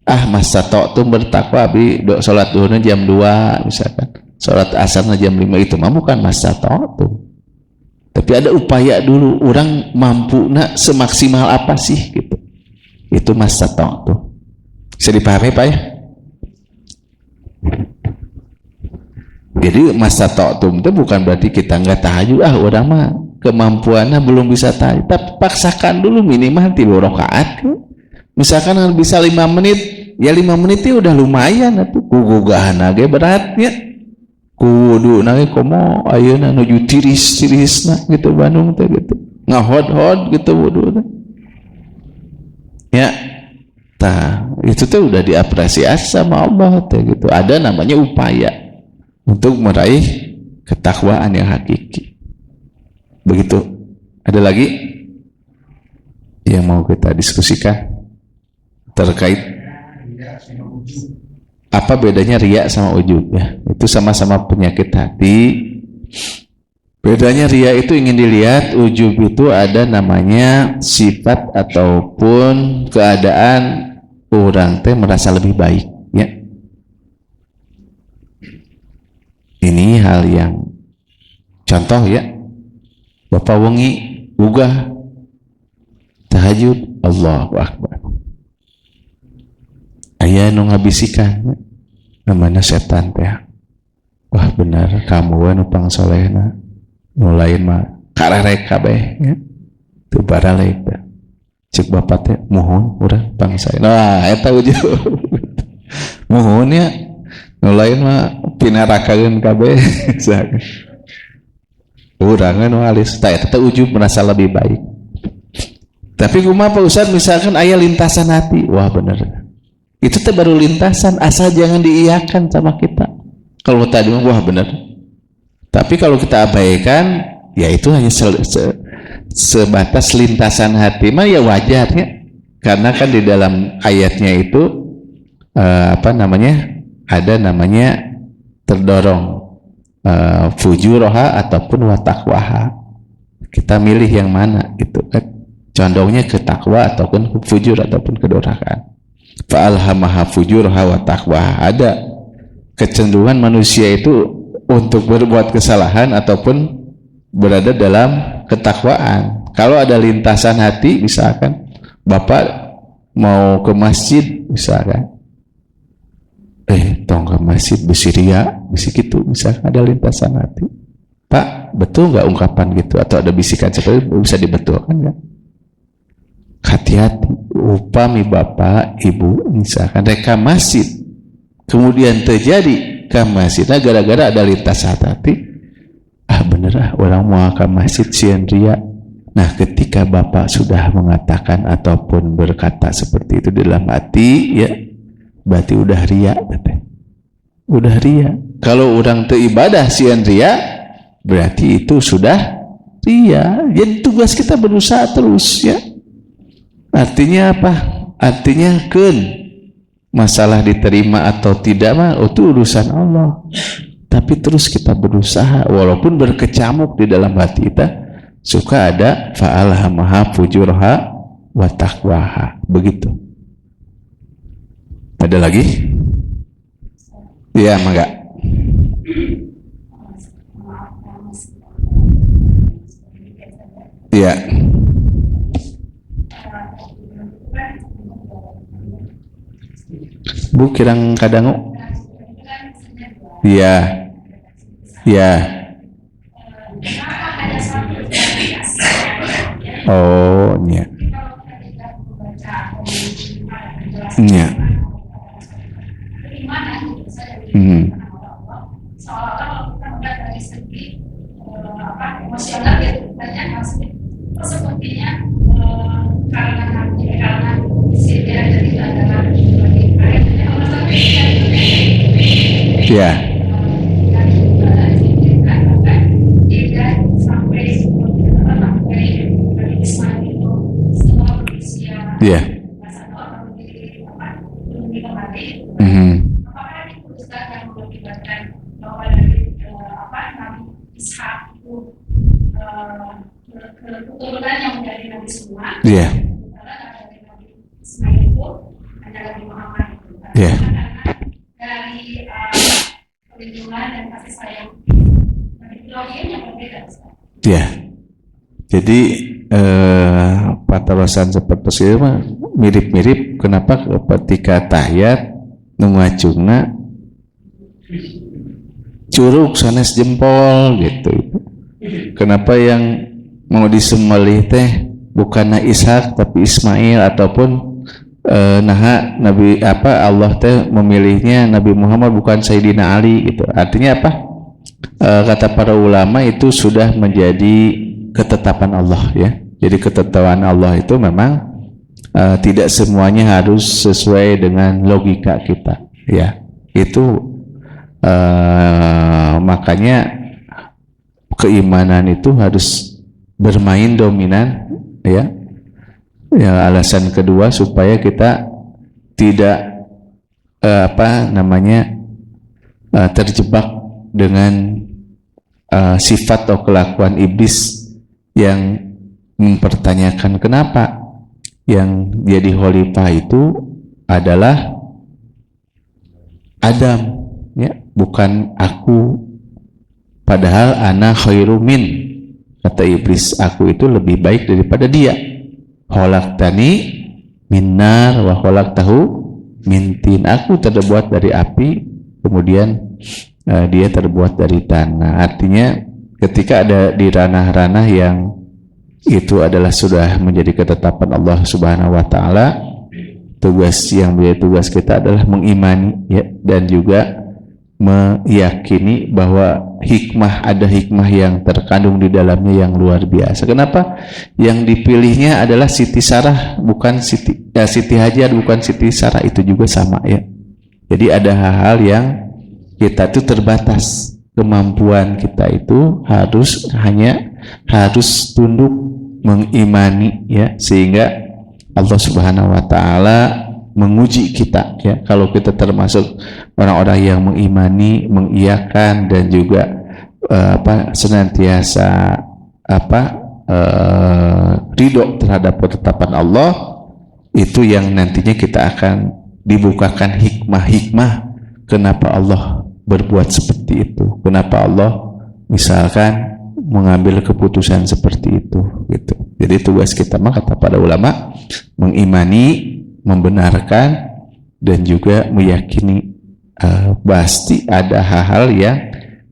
mastata'tum bertakwa bi salat duhurna jam 2 misalkan salat asarna jam 5, itu mah bukan mastata'tum. Tapi ada upaya dulu, orang mampu semaksimal apa sih gitu. Itu mastata'tum. Bisa dipahami Pak ya? Jadi mastata'tum itu bukan berarti kita nggak tahajud, orang mah kemampuannya belum bisa tahajud, tapi paksakan dulu minimal 3 rakaat. Misalkan bisa 5 menit, ya 5 menit itu udah lumayan atuh. Gugugahan ge beratnya. Kudu nage komo ayeuna nuju tiris-tirisna gitu Bandung teh gitu. Ngahod-hod gitu wudu teh. Ya. Tah, itu tuh udah diapresiasi sama Allah teh gitu. Ada namanya upaya untuk meraih ketakwaan yang hakiki. Begitu. Ada lagi yang mau kita diskusikan terkait apa bedanya riya sama ujub ya? Itu sama-sama penyakit hati. Bedanya riya itu ingin dilihat, ujub itu ada namanya sifat ataupun keadaan orang teh merasa lebih baik ya. Ini hal yang contoh ya. Bapak wengi ugah tahajud Allahu Akbar. Aya nu ngabisikan namanya setan teh. Wah benar kamu anu pangsolehna. Nu lain mah kararek kabeh ya. Teu baralek teh. Cek bapak teh mohon urang pangsa. Nah eta ujub. Mohon ya. Nu lain mah pinarakakeun kabeh. Urang anu alis teh eta ujub merasa lebih baik. Tapi kumaha Pak Ustaz misalkan aya lintasan hati. Wah bener. Itu teh baru lintasan, asal jangan diiyakan sama kita. Kalau tadi wah benar. Tapi kalau kita abaikan, ya itu hanya sebatas lintasan hati mah ya wajar ya. Karena kan di dalam ayatnya itu ada namanya terdorong fujuroha ataupun watakwaha. Kita milih yang mana itu kan. Condongnya ke takwa ataupun fujur ataupun kedurhakaan. Fa'alhamaha fujurha wa taqwa. Ada kecenderungan manusia itu untuk berbuat kesalahan ataupun berada dalam ketakwaan. Kalau ada lintasan hati, misalkan Bapak mau ke masjid misalkan, tong ke masjid bisi ria, bisi gitu, misalkan ada lintasan hati. Pak, betul nggak ungkapan gitu atau ada bisikan seperti itu, bisa dibetulkan nggak? Hati-hati, upami bapak ibu misalkan reka masjid kemudian terjadi ke masjid gara-gara ada lintas hati, bener orang mau ke masjid sieun ria. Nah ketika bapak sudah mengatakan ataupun berkata seperti itu dalam hati ya, berarti udah ria, udah ria. Kalau orang teu ibadah sieun ria, berarti itu sudah ria. Jadi tugas kita berusaha terus ya. Artinya apa? Artinya masalah diterima atau tidak mah itu urusan Allah. Tapi terus kita berusaha walaupun berkecamuk di dalam hati kita, suka ada fa'alhamaha fujurha wa taqwaha. Begitu. Ada lagi? Iya, mangga. Iya. Bu kirang kadangu. Iya. Iya. Oh, iya. Iya. Emosional ya banyak maksudnya sepertinya karena sini ada di antara ya tidak sampai Islam itu semua manusia ya apakah itu Ustaz Ishak itu keturunan yang dari Nabi semua. Iya. Karena dari Nabi Ismail itu hanya Nabi Muhammad itu. Iya. Karena dari perlindungan dan kasih sayang Nabi Ibrahim yang berbeda. Iya. Jadi patarosan seperti itu mah mirip-mirip. Kenapa ketika tahiyat nu ngacungna curug sanes jempol gitu. Kenapa yang mau disembelih teh bukanna Ishak tapi Ismail, ataupun Nabi Allah teh memilihnya Nabi Muhammad bukan Sayyidina Ali gitu. Artinya apa? Kata para ulama itu sudah menjadi ketetapan Allah ya. Jadi ketetapan Allah itu memang tidak semuanya harus sesuai dengan logika kita ya. Itu makanya keimanan itu harus bermain dominan ya. Ya, alasan kedua supaya kita tidak terjebak dengan sifat atau kelakuan iblis yang mempertanyakan kenapa yang jadi khalifah itu adalah Adam ya, bukan aku, padahal ana khairu min, kata iblis, aku itu lebih baik daripada dia. Khalaqtani min nar wa khalaqtahu min tin, aku terbuat dari api, kemudian dia terbuat dari tanah. Artinya ketika ada di ranah-ranah yang itu adalah sudah menjadi ketetapan Allah Subhanahu wa taala, tugas kita adalah mengimani ya, dan juga meyakini bahwa ada hikmah yang terkandung di dalamnya yang luar biasa. Kenapa yang dipilihnya adalah Siti Sarah bukan Siti Hajar bukan Siti Sarah, itu juga sama ya. Jadi ada hal-hal yang kita itu terbatas, kemampuan kita itu harus tunduk mengimani ya, sehingga Allah Subhanahu wa taala menguji kita ya. Kalau kita termasuk orang-orang yang mengimani, mengiyakan dan juga senantiasa ridho terhadap ketetapan Allah, itu yang nantinya kita akan dibukakan hikmah-hikmah kenapa Allah berbuat seperti itu, kenapa Allah misalkan mengambil keputusan seperti itu gitu. Jadi tugas kita mah kata para ulama mengimani, membenarkan dan juga meyakini pasti ada hal-hal yang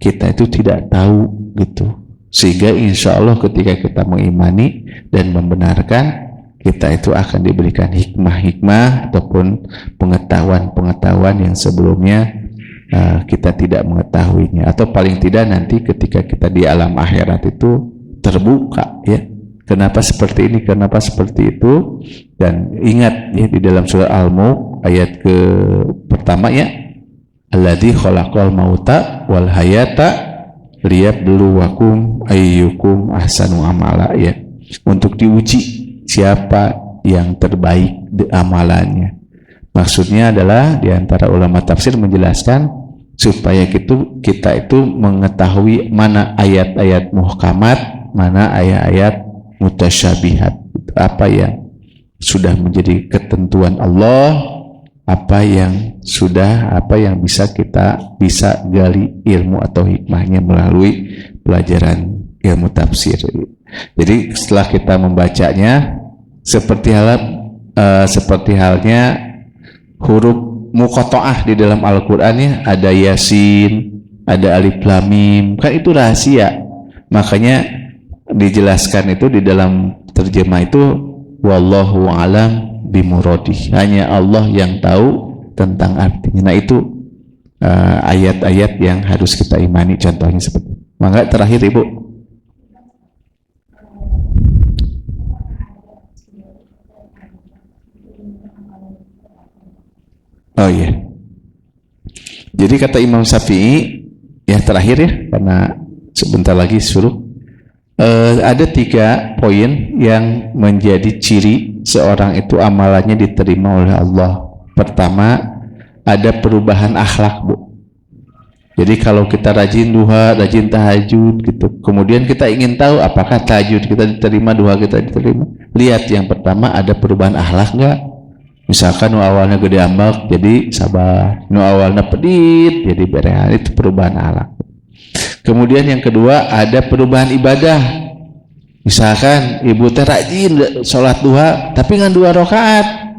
kita itu tidak tahu gitu, sehingga insya Allah ketika kita mengimani dan membenarkan, kita itu akan diberikan hikmah-hikmah ataupun pengetahuan yang sebelumnya kita tidak mengetahuinya, atau paling tidak nanti ketika kita di alam akhirat itu terbuka ya, kenapa seperti ini, kenapa seperti itu. Dan ingat ya, di dalam surah Al-Mulk ayat pertama ya, alladzi khalaqal mauta wal hayata liyabluwakum ayyukum ahsanu amala ya, untuk diuji siapa yang terbaik amalannya. Maksudnya adalah diantara ulama tafsir menjelaskan supaya kita itu mengetahui mana ayat-ayat muhkamat, mana ayat-ayat mutasyabihat, apa yang sudah menjadi ketentuan Allah, apa yang bisa kita gali ilmu atau hikmahnya melalui pelajaran ilmu tafsir. Jadi setelah kita membacanya seperti halnya huruf muqatta'ah di dalam Al-Qur'an ya, ada Yasin, ada Alif Lam Mim, kan itu rahasia. Makanya dijelaskan itu di dalam terjemah itu wallahu alam bimuradih, hanya Allah yang tahu tentang artinya. Nah itu ayat-ayat yang harus kita imani, contohnya seperti itu. Maka terakhir Ibu. Oh iya. Jadi kata Imam Syafi'i ya, terakhir ya, karena sebentar lagi suruh, ada 3 poin yang menjadi ciri seorang itu amalannya diterima oleh Allah. Pertama, ada perubahan akhlak Bu. Jadi kalau kita rajin duha, rajin tahajud gitu, kemudian kita ingin tahu apakah tahajud kita diterima, duha kita diterima, lihat yang pertama ada perubahan akhlak nggak? Misalkan nu awalnya gede ambak jadi sabar, nu awalnya pedit jadi berehan, itu perubahan akhlak. Kemudian yang kedua ada perubahan ibadah. Misalkan ibu teh rajin sholat duha tapi ngan 2 rakaat,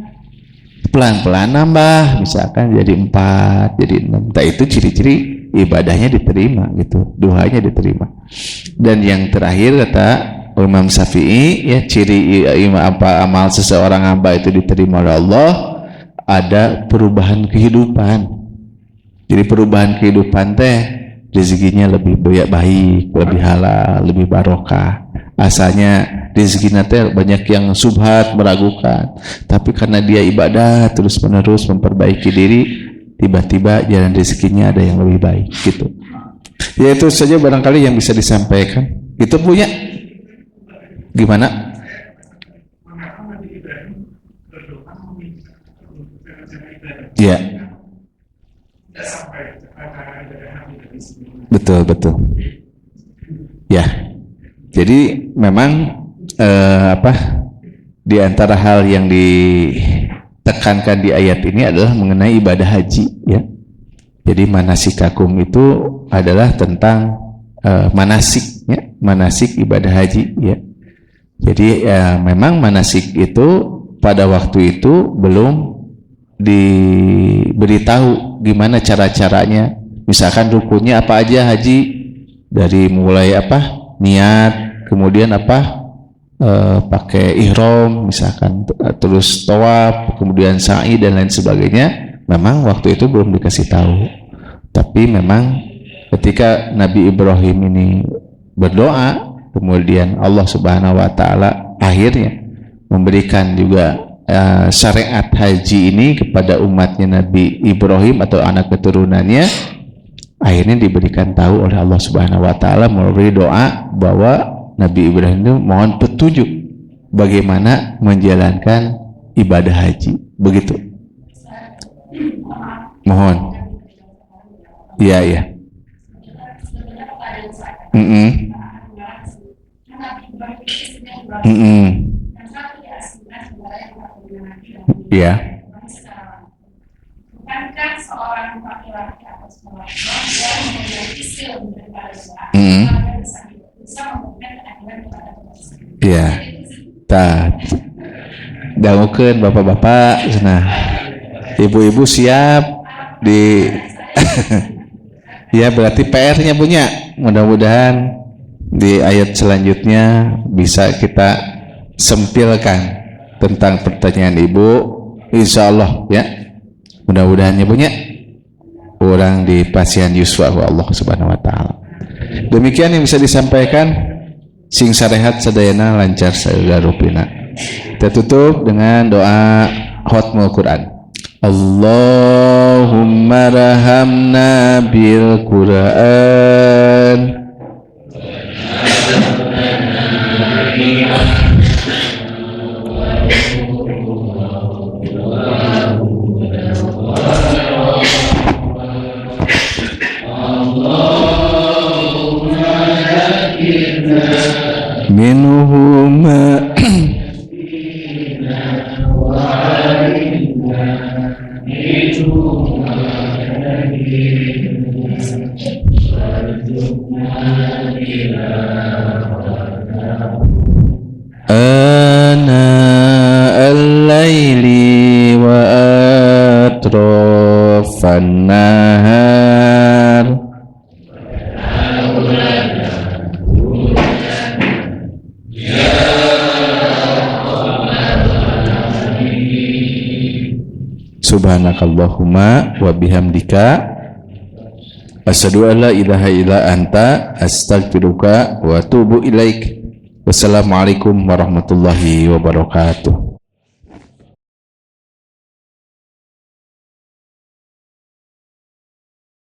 pelan-pelan nambah, misalkan jadi 4, jadi 6. Nah, itu ciri-ciri ibadahnya diterima gitu, duhanya diterima. Dan yang terakhir kata Imam Syafi'i, ya ciri amal seseorang hamba itu diterima oleh Allah ada perubahan kehidupan. Jadi perubahan kehidupan teh rezekinya lebih baik, lebih halal, lebih barokah. Asalnya rezekinya teh banyak yang subhat, meragukan, tapi karena dia ibadah terus menerus memperbaiki diri, tiba-tiba jalan rezekinya ada yang lebih baik gitu. Ya itu saja barangkali yang bisa disampaikan. Itu punya gimana? Ya. Betul. Ya. Jadi memang di antara hal yang ditekankan di ayat ini adalah mengenai ibadah haji, ya. Jadi manasikakum itu adalah tentang manasik, ya, manasik ibadah haji, ya. Jadi memang manasik itu pada waktu itu belum diberitahu gimana cara-caranya. Misalkan rukunnya apa aja haji, dari mulai niat, kemudian pakai ihram misalkan, terus tawaf, kemudian sa'i dan lain sebagainya. Memang waktu itu belum dikasih tahu. Tapi memang ketika Nabi Ibrahim ini berdoa, kemudian Allah Subhanahu wa taala akhirnya memberikan juga syariat haji ini kepada umatnya Nabi Ibrahim atau anak keturunannya. Akhirnya diberikan tahu oleh Allah Subhanahu wa taala melalui doa bahwa Nabi Ibrahim itu mohon petunjuk bagaimana menjalankan ibadah haji. Begitu. Mohon. Iya. Iya. Bukankah seorang laki-laki atau seorang perempuan yang memiliki skill daripada bisa memberikan keadilan kepada tersebut? Iya. Dangukeun bapak-bapak, nah ibu-ibu siap di ya berarti PR-nya punya. Mudah-mudahan di ayat selanjutnya bisa kita sempilkan tentang pertanyaan ibu, insya Allah, ya. Mudah-mudahannya punya orang di pasien yuswa Allah Subhanahu wa taala. Demikian yang bisa disampaikan, sing sarehat sadayana lancar sagarupina. Kita tutup dengan doa khatmul Quran. Allahumma rahamna bil Quran minhuma ana al-laili wa atrafan nahar subhanakallahumma wa bihamdika asyhadu an la ilaha illa anta astaghfiruka wa atubu ilaik. Wassalamualaikum warahmatullahi wabarakatuh.